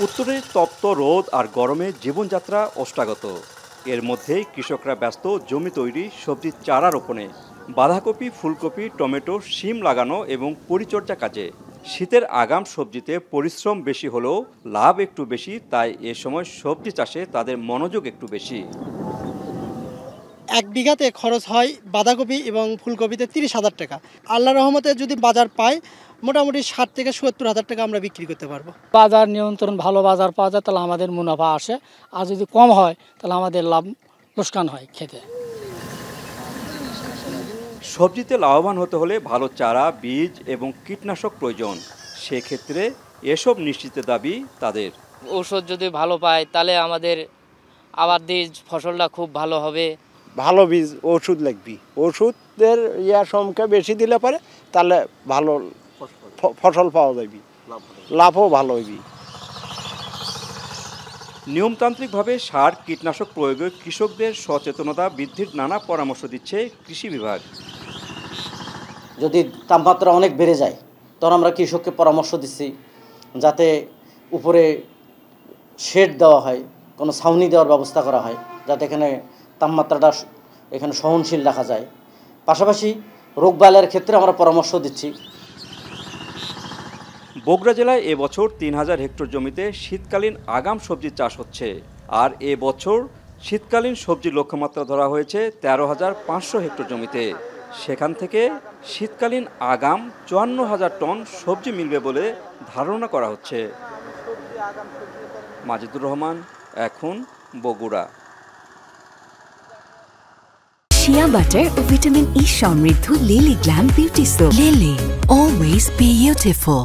উত্তরের তপ্ত রোদ আর গরমে জীবনযাত্রা ওষ্ঠাগত। এর মধ্যেই কৃষকরা ব্যস্ত জমি তৈরি, সবজির চারা রোপণে, বাঁধাকপি, ফুলকপি, টমেটো, শিম লাগানো এবং পরিচর্যা কাজে। শীতের আগাম সবজিতে পরিশ্রম বেশি হলেও লাভ একটু বেশি, তাই এ সময় সবজি চাষে তাদের মনোযোগ একটু বেশি। ১ বিঘাতে খরচ হয় বাঁধাকপি এবং ফুলকপিতে ৩০,০০০ টাকা। আল্লাহর রহমতে যদি বাজার পাই, মোটামুটি ৬০ থেকে ৭০,০০০ টাকা আমরা বিক্রি করতে পারবো। বাজার নিয়ন্ত্রণ, ভালো বাজার পাওয়া যায় তাহলে আমাদের মুনাফা আসে, আর যদি কম হয় তাহলে আমাদের লাভ লোকসান হয় খেতে। সবজিতে লাভবান হতে হলে ভালো চারা, বীজ এবং কীটনাশক প্রয়োজন। সেক্ষেত্রে এসব নিশ্চিতের দাবি তাদের। ঔষধ যদি ভালো পায় তাহলে আমাদের আবার ফসলটা খুব ভালো হবে। ভালো বীজ, ওষুধ লাগবে, ওষুধের সংখ্যা বেশি দিলে পারে তাহলে ভালো ফসল পাওয়া যাবে, লাভও ভালো হইবে। নিয়মতান্ত্রিকভাবে সার, কীটনাশক প্রয়োগে কৃষকদের সচেতনতা বৃদ্ধির নানা পরামর্শ দিচ্ছে কৃষি বিভাগ। যদি তাপমাত্রা অনেক বেড়ে যায় তখন আমরা কৃষককে পরামর্শ দিচ্ছি যাতে উপরে শেড দেওয়া হয়, কোনো ছাউনি দেওয়ার ব্যবস্থা করা হয়, যাতে এখানে তাপমাত্রাটা এখানে সহনশীল রাখা যায়। পাশাপাশি রোগবালাইয়ের ক্ষেত্রে আমরা পরামর্শ দিচ্ছি। বগুড়া জেলায় এবছর ৩,০০০ হেক্টর জমিতে শীতকালীন আগাম সবজি চাষ হচ্ছে। আর এবছর শীতকালীন সবজির লক্ষ্যমাত্রা ধরা হয়েছে ১৩,৫০০ হেক্টর জমিতে। সেখান থেকে শীতকালীন আগাম ৫৪,০০০ টন সবজি মিলবে বলে ধারণা করা হচ্ছে। মাজিদুর রহমান, এখন, বগুড়া। শিয়া বাটার ও ভিটামিন ই সমৃদ্ধ lily glam beauty soap. Lily, always beautiful.